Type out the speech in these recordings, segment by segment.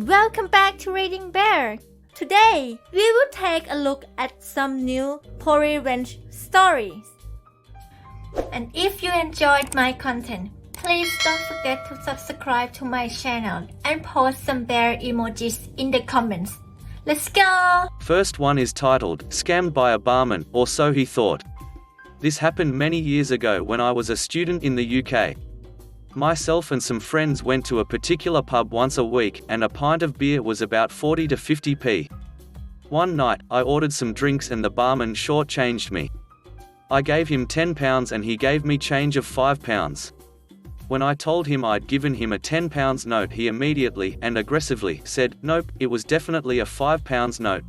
Welcome back to Reading Bear. Today, we will take a look at some new revenge stories. And if you enjoyed my content, please don't forget to subscribe to my channel and post some bear emojis in the comments. Let's go! First one is titled, Scammed by a Barman, or So He Thought. This happened many years ago when I was a student in the UK. Myself and some friends went to a particular pub once a week, and a pint of beer was about 40 to 50p. One night, I ordered some drinks and the barman short-changed me. I gave him £10 and he gave me change of £5. When I told him I'd given him a £10 note, he immediately and aggressively said, "Nope, it was definitely a £5 note."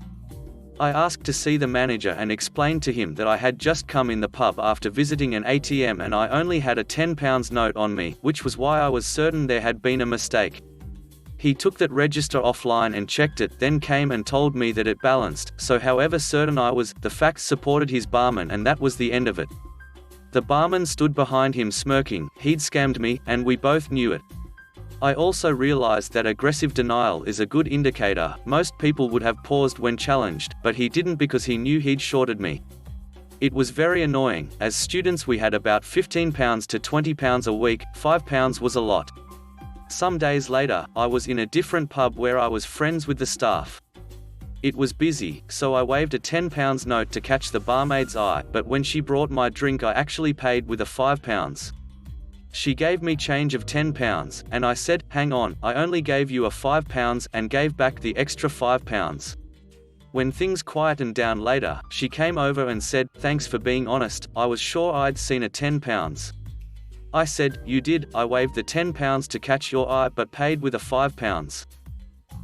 I asked to see the manager and explained to him that I had just come in the pub after visiting an ATM and I only had a £10 note on me, which was why I was certain there had been a mistake. He took that register offline and checked it, then came and told me that it balanced, so however certain I was, the facts supported his barman and that was the end of it. The barman stood behind him smirking, he'd scammed me, and we both knew it. I also realized that aggressive denial is a good indicator. Most people would have paused when challenged, but he didn't because he knew he'd shorted me. It was very annoying. As students we had about £15 to £20 a week, £5 was a lot. Some days later, I was in a different pub where I was friends with the staff. It was busy, so I waved a £10 note to catch the barmaid's eye, but when she brought my drink I actually paid with a £5. She gave me change of £10, and I said, "Hang on, I only gave you a £5 and gave back the extra £5. When things quietened down later, she came over and said, "Thanks for being honest, I was sure I'd seen a £10. I said, "You did, I waved the £10 to catch your eye but paid with a £5.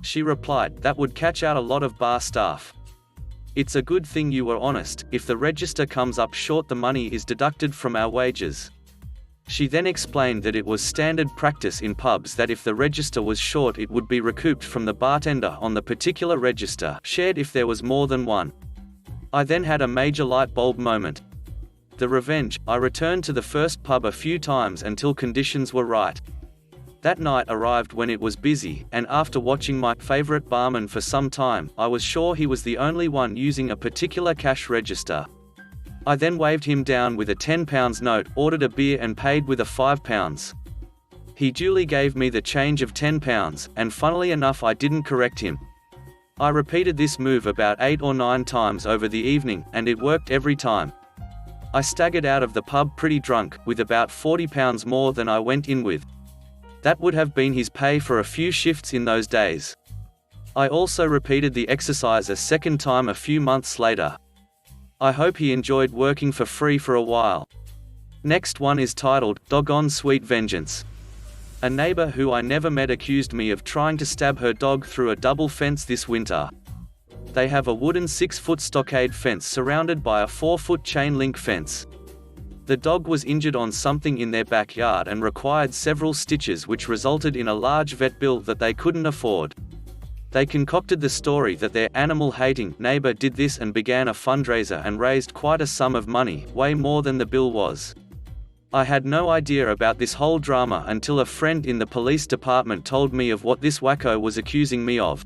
She replied, "That would catch out a lot of bar staff. It's a good thing you were honest. If the register comes up short, the money is deducted from our wages." She then explained that it was standard practice in pubs that if the register was short it would be recouped from the bartender on the particular register, shared if there was more than one. I then had a major light bulb moment. The revenge, I returned to the first pub a few times until conditions were right. That night arrived when it was busy, and after watching my favorite barman for some time, I was sure he was the only one using a particular cash register. I then waved him down with a £10 note, ordered a beer and paid with a £5. He duly gave me the change of £10, and funnily enough I didn't correct him. I repeated this move about 8 or 9 times over the evening, and it worked every time. I staggered out of the pub pretty drunk, with about £40 more than I went in with. That would have been his pay for a few shifts in those days. I also repeated the exercise a second time a few months later. I hope he enjoyed working for free for a while. Next one is titled, Doggone Sweet Vengeance. A neighbor who I never met accused me of trying to stab her dog through a double fence this winter. They have a wooden 6-foot stockade fence surrounded by a 4-foot chain link fence. The dog was injured on something in their backyard and required several stitches, which resulted in a large vet bill that they couldn't afford. They concocted the story that their animal-hating neighbor did this and began a fundraiser and raised quite a sum of money, way more than the bill was. I had no idea about this whole drama until a friend in the police department told me of what this wacko was accusing me of.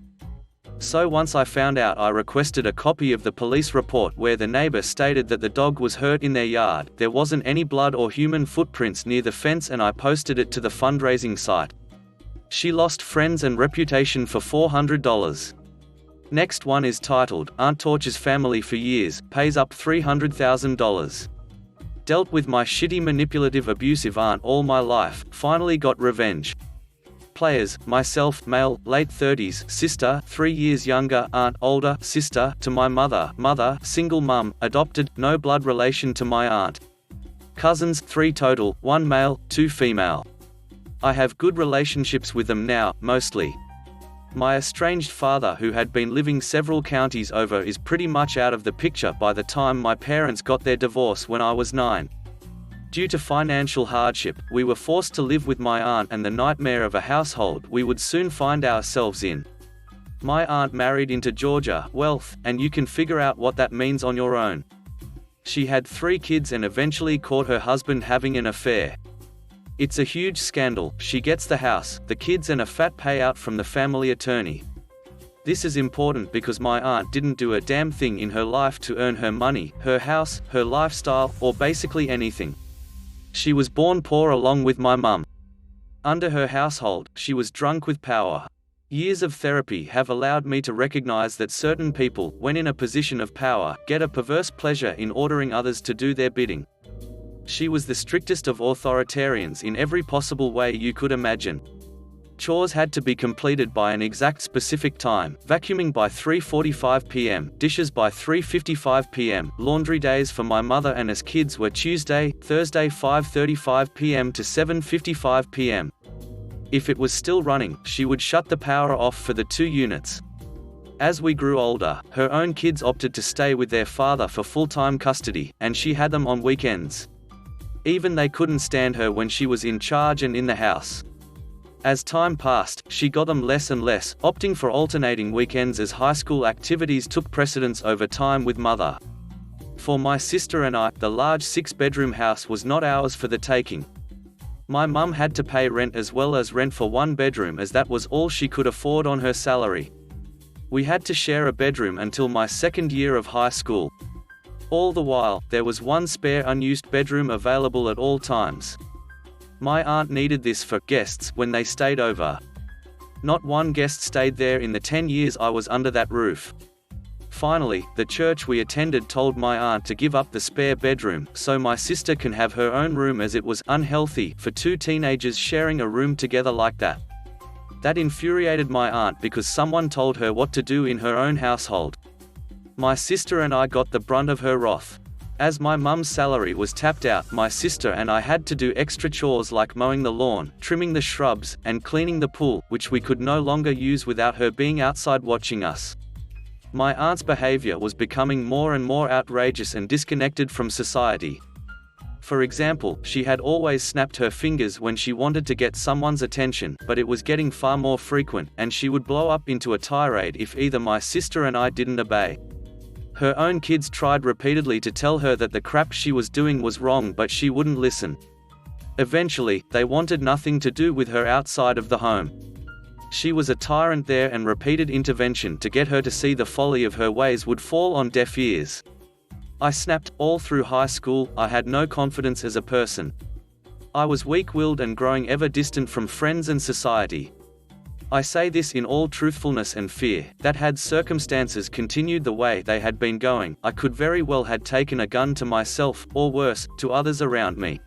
So once I found out, I requested a copy of the police report where the neighbor stated that the dog was hurt in their yard. There wasn't any blood or human footprints near the fence, and I posted it to the fundraising site. She lost friends and reputation for $400. Next one is titled, Aunt Tortures Family for Years, Pays Up $300,000. Dealt with my shitty manipulative abusive aunt all my life, finally got revenge. Players, myself, male, late 30s, sister, 3 years younger, aunt, older, sister, to my mother, single mum, adopted, no blood relation to my aunt. Cousins, 3 total, 1 male, 2 female. I have good relationships with them now, mostly. My estranged father, who had been living several counties over, is pretty much out of the picture by the time my parents got their divorce when I was 9. Due to financial hardship, we were forced to live with my aunt and the nightmare of a household we would soon find ourselves in. My aunt married into Georgia wealth, and you can figure out what that means on your own. She had 3 kids and eventually caught her husband having an affair. It's a huge scandal. She gets the house, the kids and a fat payout from the family attorney. This is important because my aunt didn't do a damn thing in her life to earn her money, her house, her lifestyle, or basically anything. She was born poor along with my mum. Under her household, she was drunk with power. Years of therapy have allowed me to recognize that certain people, when in a position of power, get a perverse pleasure in ordering others to do their bidding. She was the strictest of authoritarians in every possible way you could imagine. Chores had to be completed by an exact specific time, vacuuming by 3:45 p.m., dishes by 3:55 p.m. Laundry days for my mother and us kids were Tuesday, Thursday 5:35 p.m. to 7:55 p.m. If it was still running, she would shut the power off for the 2 units. As we grew older, her own kids opted to stay with their father for full-time custody, and she had them on weekends. Even they couldn't stand her when she was in charge and in the house. As time passed, she got them less and less, opting for alternating weekends as high school activities took precedence over time with mother. For my sister and I, the large 6-bedroom house was not ours for the taking. My mum had to pay rent as well as rent for 1 bedroom as that was all she could afford on her salary. We had to share a bedroom until my 2nd year of high school. All the while, there was 1 spare unused bedroom available at all times. My aunt needed this for guests when they stayed over. Not one guest stayed there in the 10 years I was under that roof. Finally, the church we attended told my aunt to give up the spare bedroom so my sister can have her own room, as it was unhealthy for 2 teenagers sharing a room together like that. That infuriated my aunt because someone told her what to do in her own household. My sister and I got the brunt of her wrath. As my mum's salary was tapped out, my sister and I had to do extra chores like mowing the lawn, trimming the shrubs, and cleaning the pool, which we could no longer use without her being outside watching us. My aunt's behavior was becoming more and more outrageous and disconnected from society. For example, she had always snapped her fingers when she wanted to get someone's attention, but it was getting far more frequent, and she would blow up into a tirade if either my sister and I didn't obey. Her own kids tried repeatedly to tell her that the crap she was doing was wrong, but she wouldn't listen. Eventually, they wanted nothing to do with her outside of the home. She was a tyrant there, and repeated intervention to get her to see the folly of her ways would fall on deaf ears. I snapped. All through high school, I had no confidence as a person. I was weak-willed and growing ever distant from friends and society. I say this in all truthfulness and fear, that had circumstances continued the way they had been going, I could very well have taken a gun to myself, or worse, to others around me.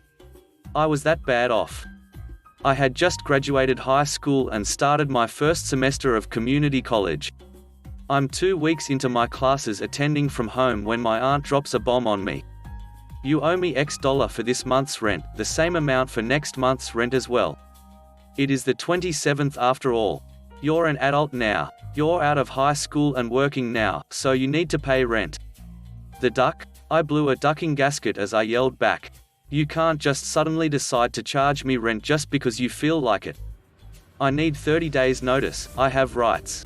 I was that bad off. I had just graduated high school and started my first semester of community college. I'm 2 weeks into my classes attending from home when my aunt drops a bomb on me. You owe me X dollar for this month's rent, the same amount for next month's rent as well. It is the 27th after all. You're an adult now. You're out of high school and working now, so you need to pay rent. The duck? I blew a ducking gasket as I yelled back. You can't just suddenly decide to charge me rent just because you feel like it. I need 30 days notice, I have rights.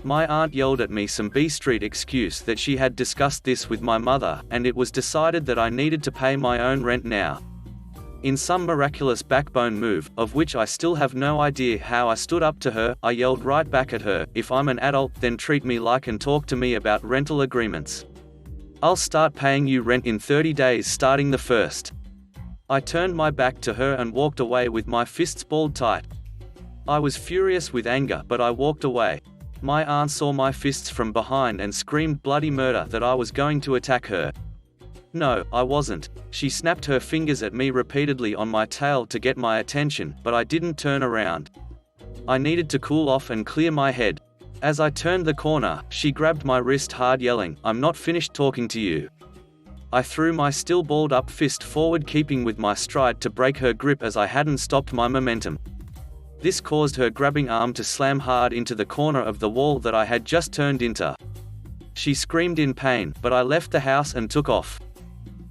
My aunt yelled at me some B Street excuse that she had discussed this with my mother, and it was decided that I needed to pay my own rent now. In some miraculous backbone move, of which I still have no idea how I stood up to her, I yelled right back at her, if I'm an adult, then treat me like and talk to me about rental agreements. I'll start paying you rent in 30 days starting the 1st. I turned my back to her and walked away with my fists balled tight. I was furious with anger, but I walked away. My aunt saw my fists from behind and screamed bloody murder that I was going to attack her. No, I wasn't. She snapped her fingers at me repeatedly on my tail to get my attention, but I didn't turn around. I needed to cool off and clear my head. As I turned the corner, she grabbed my wrist hard, yelling, "I'm not finished talking to you." I threw my still balled up fist forward, keeping with my stride to break her grip as I hadn't stopped my momentum. This caused her grabbing arm to slam hard into the corner of the wall that I had just turned into. She screamed in pain, but I left the house and took off.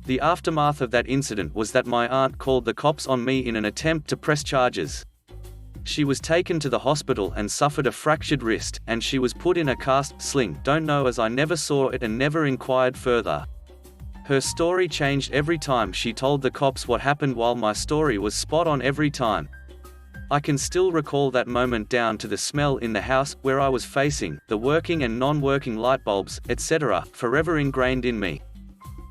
The aftermath of that incident was that my aunt called the cops on me in an attempt to press charges. She was taken to the hospital and suffered a fractured wrist, and she was put in a cast sling. Don't know, as I never saw it and never inquired further. Her story changed every time she told the cops what happened, while my story was spot on every time. I can still recall that moment down to the smell in the house where I was facing, the working and non-working light bulbs, etc., forever ingrained in me.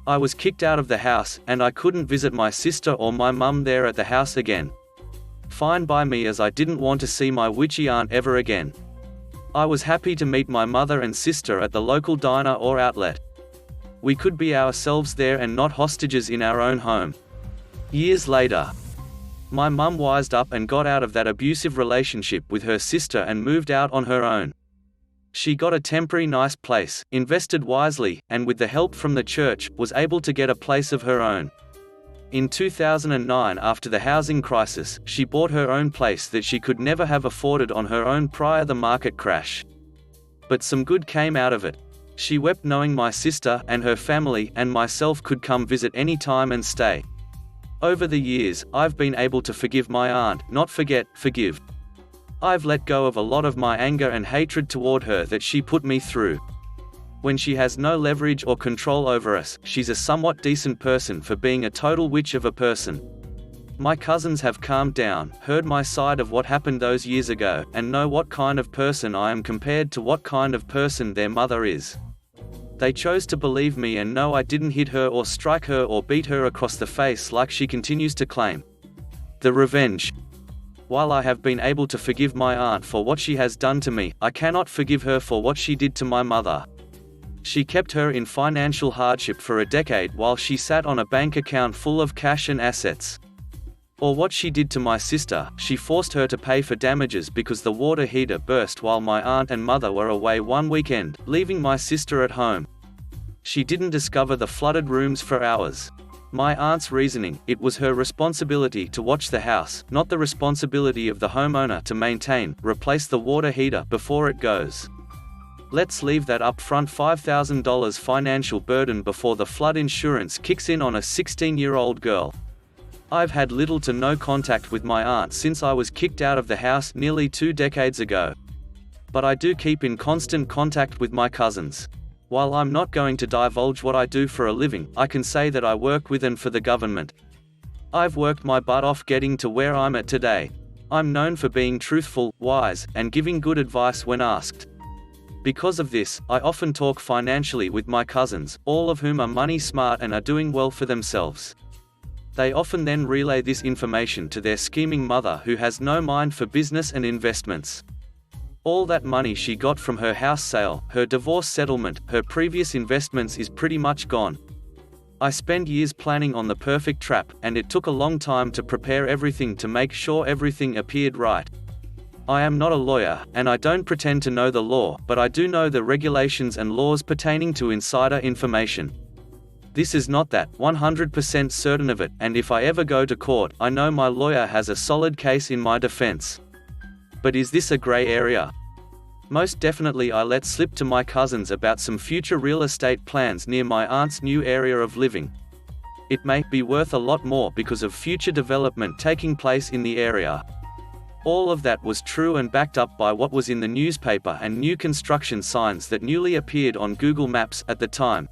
I was kicked out of the house, and I couldn't visit my sister or my mum there at the house again. Fine by me, as I didn't want to see my witchy aunt ever again. I was happy to meet my mother and sister at the local diner or outlet. We could be ourselves there and not hostages in our own home. Years later, my mum wised up and got out of that abusive relationship with her sister and moved out on her own. She got a temporary nice place, invested wisely, and with the help from the church, was able to get a place of her own. In 2009, after the housing crisis, she bought her own place that she could never have afforded on her own prior the market crash. But some good came out of it. She wept knowing my sister and her family and myself could come visit any time and stay. Over the years, I've been able to forgive my aunt, not forget, forgive. I've let go of a lot of my anger and hatred toward her that she put me through. When she has no leverage or control over us, she's a somewhat decent person for being a total witch of a person. My cousins have calmed down, heard my side of what happened those years ago, and know what kind of person I am compared to what kind of person their mother is. They chose to believe me and know I didn't hit her or strike her or beat her across the face like she continues to claim. The revenge. While I have been able to forgive my aunt for what she has done to me, I cannot forgive her for what she did to my mother. She kept her in financial hardship for a decade while she sat on a bank account full of cash and assets. Or what she did to my sister, she forced her to pay for damages because the water heater burst while my aunt and mother were away one weekend, leaving my sister at home. She didn't discover the flooded rooms for hours. My aunt's reasoning: it was her responsibility to watch the house, not the responsibility of the homeowner to maintain, replace the water heater before it goes. Let's leave that upfront $5,000 financial burden before the flood insurance kicks in on a 16-year-old girl. I've had little to no contact with my aunt since I was kicked out of the house nearly 2 decades ago. But I do keep in constant contact with my cousins. While I'm not going to divulge what I do for a living, I can say that I work with and for the government. I've worked my butt off getting to where I'm at today. I'm known for being truthful, wise, and giving good advice when asked. Because of this, I often talk financially with my cousins, all of whom are money smart and are doing well for themselves. They often then relay this information to their scheming mother, who has no mind for business and investments. All that money she got from her house sale, her divorce settlement, her previous investments is pretty much gone. I spent years planning on the perfect trap, and it took a long time to prepare everything to make sure everything appeared right. I am not a lawyer, and I don't pretend to know the law, but I do know the regulations and laws pertaining to insider information. This is not that, 100% certain of it, and if I ever go to court, I know my lawyer has a solid case in my defense. But is this a gray area? Most definitely. I let slip to my cousins about some future real estate plans near my aunt's new area of living. It may be worth a lot more because of future development taking place in the area. All of that was true and backed up by what was in the newspaper and new construction signs that newly appeared on Google Maps at the time.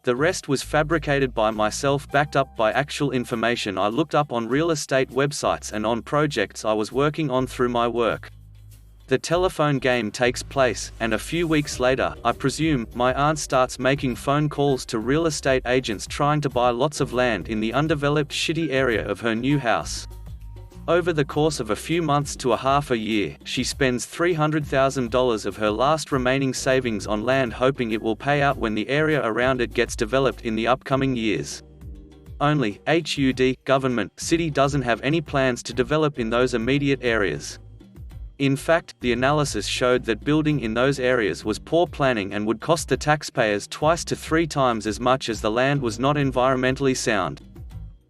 The rest was fabricated by myself, backed up by actual information I looked up on real estate websites and on projects I was working on through my work. The telephone game takes place, and a few weeks later, I presume, my aunt starts making phone calls to real estate agents trying to buy lots of land in the undeveloped shitty area of her new house. Over the course of a few months to a half a year, she spends $300,000 of her last remaining savings on land, hoping it will pay out when the area around it gets developed in the upcoming years. Only, HUD, government, city doesn't have any plans to develop in those immediate areas. In fact, the analysis showed that building in those areas was poor planning and would cost the taxpayers 2 to 3 times as much, as the land was not environmentally sound.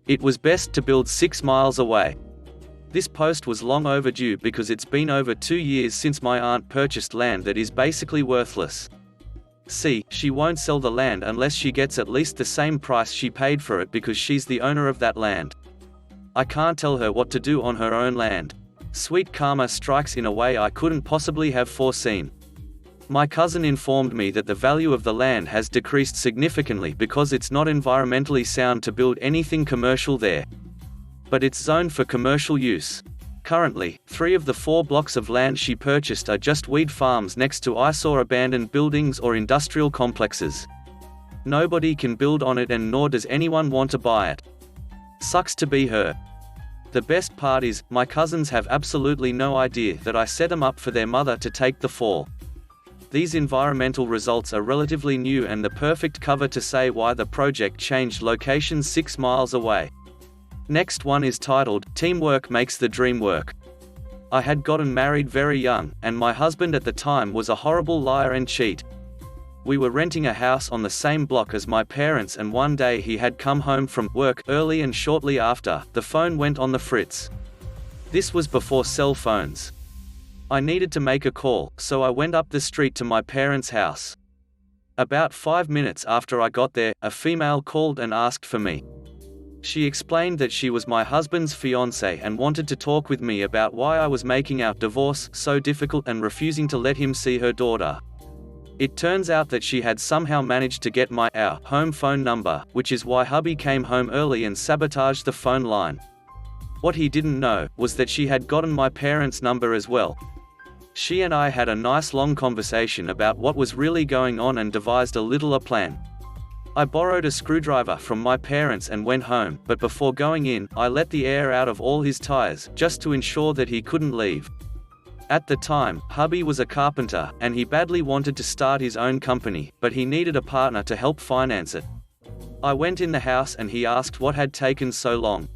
It was best to build 6 miles away. This post was long overdue because it's been over 2 years since my aunt purchased land that is basically worthless. See, she won't sell the land unless she gets at least the same price she paid for it, because she's the owner of that land. I can't tell her what to do on her own land. Sweet karma strikes in a way I couldn't possibly have foreseen. My cousin informed me that the value of the land has decreased significantly because it's not environmentally sound to build anything commercial there. But it's zoned for commercial use. Currently, 3 of the 4 blocks of land she purchased are just weed farms next to eyesore abandoned buildings or industrial complexes. Nobody can build on it and nor does anyone want to buy it. Sucks to be her. The best part is, my cousins have absolutely no idea that I set them up for their mother to take the fall. These environmental results are relatively new and the perfect cover to say why the project changed locations 6 miles away. Next one is titled, Teamwork Makes the Dream Work. I had gotten married very young, and my husband at the time was a horrible liar and cheat. We were renting a house on the same block as my parents, and one day he had come home from work early and shortly after, the phone went on the fritz. This was before cell phones. I needed to make a call, so I went up the street to my parents' house. About 5 minutes after I got there, a female called and asked for me. She explained that she was my husband's fiancée and wanted to talk with me about why I was making our divorce so difficult and refusing to let him see her daughter. It turns out that she had somehow managed to get our home phone number, which is why hubby came home early and sabotaged the phone line. What he didn't know was that she had gotten my parents' number as well. She and I had a nice long conversation about what was really going on and devised a little plan. I borrowed a screwdriver from my parents and went home, but before going in, I let the air out of all his tires, just to ensure that he couldn't leave. At the time, hubby was a carpenter, and he badly wanted to start his own company, but he needed a partner to help finance it. I went in the house and he asked what had taken so long.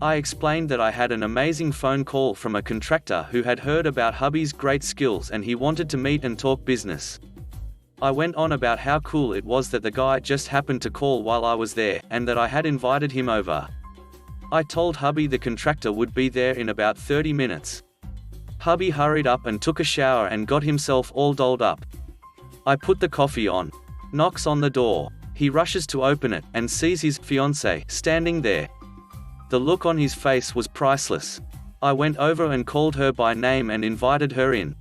I explained that I had an amazing phone call from a contractor who had heard about hubby's great skills and he wanted to meet and talk business. I went on about how cool it was that the guy just happened to call while I was there, and that I had invited him over. I told hubby the contractor would be there in about 30 minutes. Hubby hurried up and took a shower and got himself all dolled up. I put the coffee on. Knocks on the door. He rushes to open it, and sees his fiancée standing there. The look on his face was priceless. I went over and called her by name and invited her in.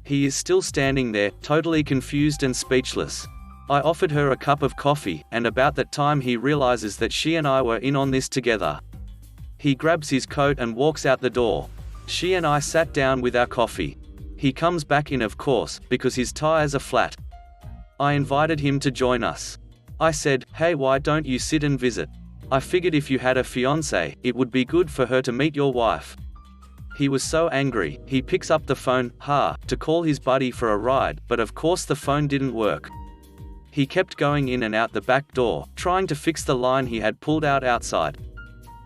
He is still standing there, totally confused and speechless. I offered her a cup of coffee, and about that time he realizes that she and I were in on this together. He grabs his coat and walks out the door. She and I sat down with our coffee. He comes back in, of course, because his tires are flat. I invited him to join us. I said, "Hey, why don't you sit and visit? I figured if you had a fiancée, it would be good for her to meet your wife." He was so angry, he picks up the phone, to call his buddy for a ride, but of course the phone didn't work. He kept going in and out the back door, trying to fix the line he had pulled out outside.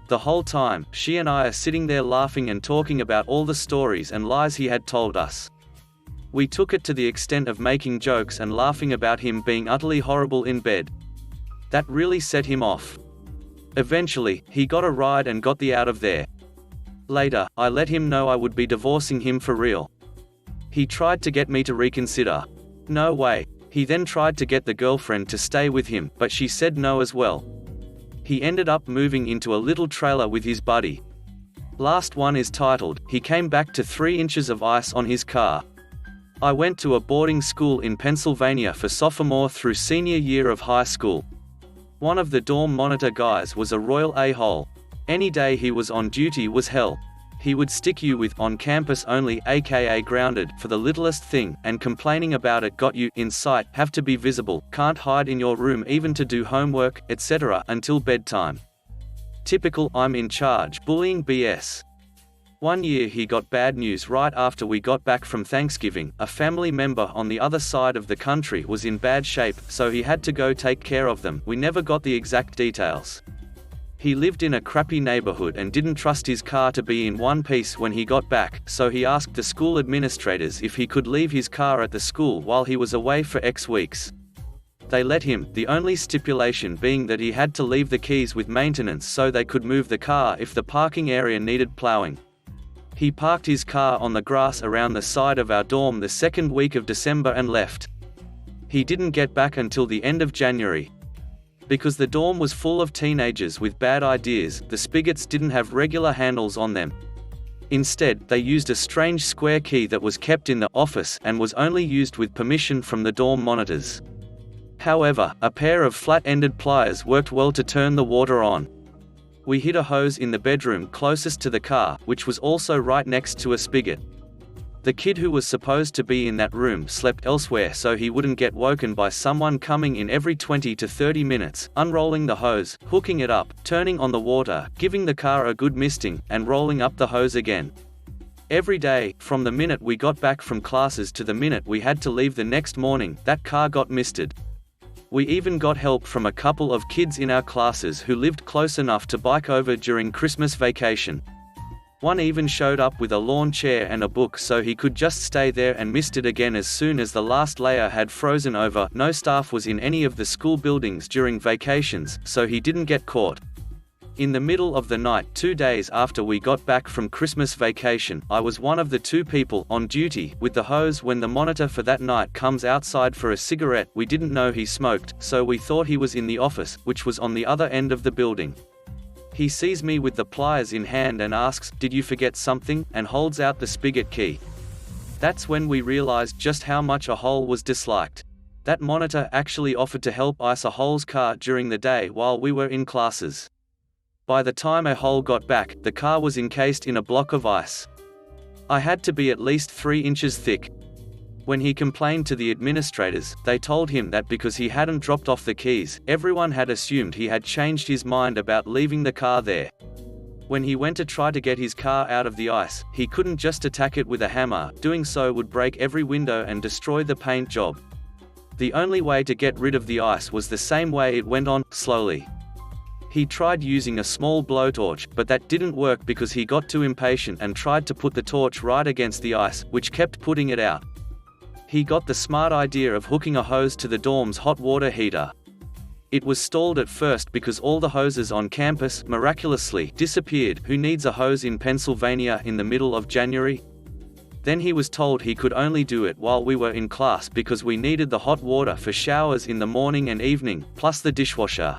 The whole time, she and I are sitting there laughing and talking about all the stories and lies he had told us. We took it to the extent of making jokes and laughing about him being utterly horrible in bed. That really set him off. Eventually, he got a ride and got the out of there. Later, I let him know I would be divorcing him for real. He tried to get me to reconsider. No way. He then tried to get the girlfriend to stay with him, but she said no as well. He ended up moving into a little trailer with his buddy. Last one is titled, He Came Back to 3 inches of ice on his car. I went to a boarding school in Pennsylvania for sophomore through senior year of high school. One of the dorm monitor guys was a royal a-hole. Any day he was on duty was hell. He would stick you with "on campus only" aka grounded for the littlest thing, and complaining about it got you in sight, have to be visible, can't hide in your room even to do homework, etc. until bedtime. Typical "I'm in charge" bullying BS. One year he got bad news right after we got back from Thanksgiving. A family member on the other side of the country was in bad shape, so he had to go take care of them. We never got the exact details. He lived in a crappy neighborhood and didn't trust his car to be in one piece when he got back, so he asked the school administrators if he could leave his car at the school while he was away for X weeks. They let him, the only stipulation being that he had to leave the keys with maintenance so they could move the car if the parking area needed plowing. He parked his car on the grass around the side of our dorm the second week of December and left. He didn't get back until the end of January. Because the dorm was full of teenagers with bad ideas, the spigots didn't have regular handles on them. Instead, they used a strange square key that was kept in the office and was only used with permission from the dorm monitors. However, a pair of flat-ended pliers worked well to turn the water on. We hid a hose in the bedroom closest to the car, which was also right next to a spigot. The kid who was supposed to be in that room slept elsewhere so he wouldn't get woken by someone coming in every 20 to 30 minutes, unrolling the hose, hooking it up, turning on the water, giving the car a good misting, and rolling up the hose again. Every day, from the minute we got back from classes to the minute we had to leave the next morning, that car got misted. We even got help from a couple of kids in our classes who lived close enough to bike over during Christmas vacation. One even showed up with a lawn chair and a book so he could just stay there and mist it again as soon as the last layer had frozen over. No staff was in any of the school buildings during vacations, so he didn't get caught. In the middle of the night 2 days after we got back from Christmas vacation, I was one of the 2 people on duty with the hose when the monitor for that night comes outside for a cigarette. We didn't know he smoked, so we thought he was in the office, which was on the other end of the building. He sees me with the pliers in hand and asks, "Did you forget something?" and holds out the spigot key. That's when we realized just how much a hole was disliked. That monitor actually offered to help ice a hole's car during the day while we were in classes. By the time a hole got back, the car was encased in a block of ice. I had to be at least 3 inches thick. When he complained to the administrators, they told him that because he hadn't dropped off the keys, everyone had assumed he had changed his mind about leaving the car there. When he went to try to get his car out of the ice, he couldn't just attack it with a hammer. Doing so would break every window and destroy the paint job. The only way to get rid of the ice was the same way it went on, slowly. He tried using a small blowtorch, but that didn't work because he got too impatient and tried to put the torch right against the ice, which kept putting it out. He got the smart idea of hooking a hose to the dorm's hot water heater. It was stalled at first because all the hoses on campus miraculously disappeared. Who needs a hose in Pennsylvania in the middle of January? Then he was told he could only do it while we were in class because we needed the hot water for showers in the morning and evening, plus the dishwasher.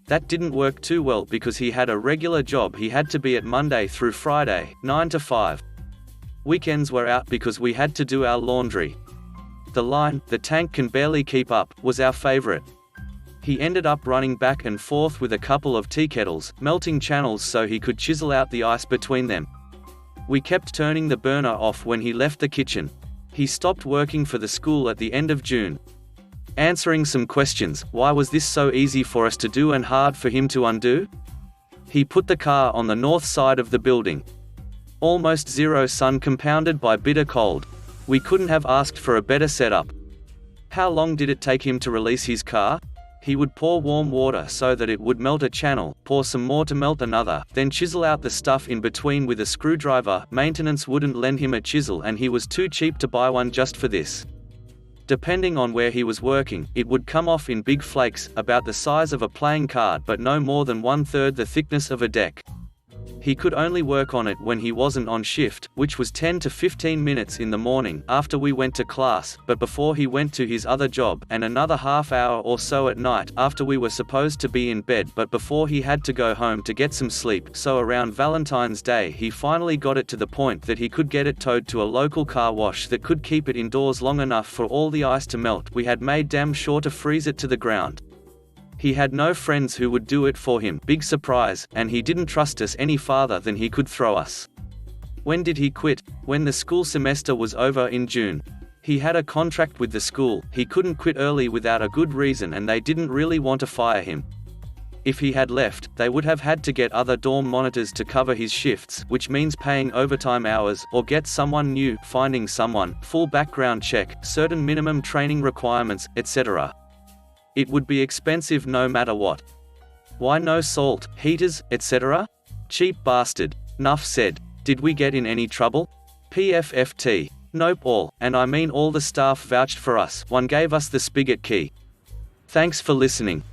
That didn't work too well because he had a regular job. He had to be at Monday through Friday, 9 to 5. Weekends were out because we had to do our laundry. The line, "The tank can barely keep up," was our favorite. He ended up running back and forth with a couple of tea kettles, melting channels so he could chisel out the ice between them. We kept turning the burner off when he left the kitchen. He stopped working for the school at the end of June. Answering some questions: why was this so easy for us to do and hard for him to undo? He put the car on the north side of the building. Almost zero sun compounded by bitter cold. We couldn't have asked for a better setup. How long did it take him to release his car? He would pour warm water so that it would melt a channel, pour some more to melt another, then chisel out the stuff in between with a screwdriver. Maintenance wouldn't lend him a chisel and he was too cheap to buy one just for this. Depending on where he was working, it would come off in big flakes, about the size of a playing card but no more than 1/3 the thickness of a deck. He could only work on it when he wasn't on shift, which was 10 to 15 minutes in the morning after we went to class, but before he went to his other job, and another half hour or so at night after we were supposed to be in bed but before he had to go home to get some sleep. So around Valentine's Day he finally got it to the point that he could get it towed to a local car wash that could keep it indoors long enough for all the ice to melt. We had made damn sure to freeze it to the ground. He had no friends who would do it for him, big surprise, and he didn't trust us any farther than he could throw us. When did he quit? When the school semester was over in June. He had a contract with the school. He couldn't quit early without a good reason and they didn't really want to fire him. If he had left, they would have had to get other dorm monitors to cover his shifts, which means paying overtime hours, or get someone new, finding someone, full background check, certain minimum training requirements, etc. It would be expensive no matter what. Why no salt, heaters, etc.? Cheap bastard. Nuff said. Did we get in any trouble? PFFT. Nope. All, and I mean all the staff vouched for us. One gave us the spigot key. Thanks for listening.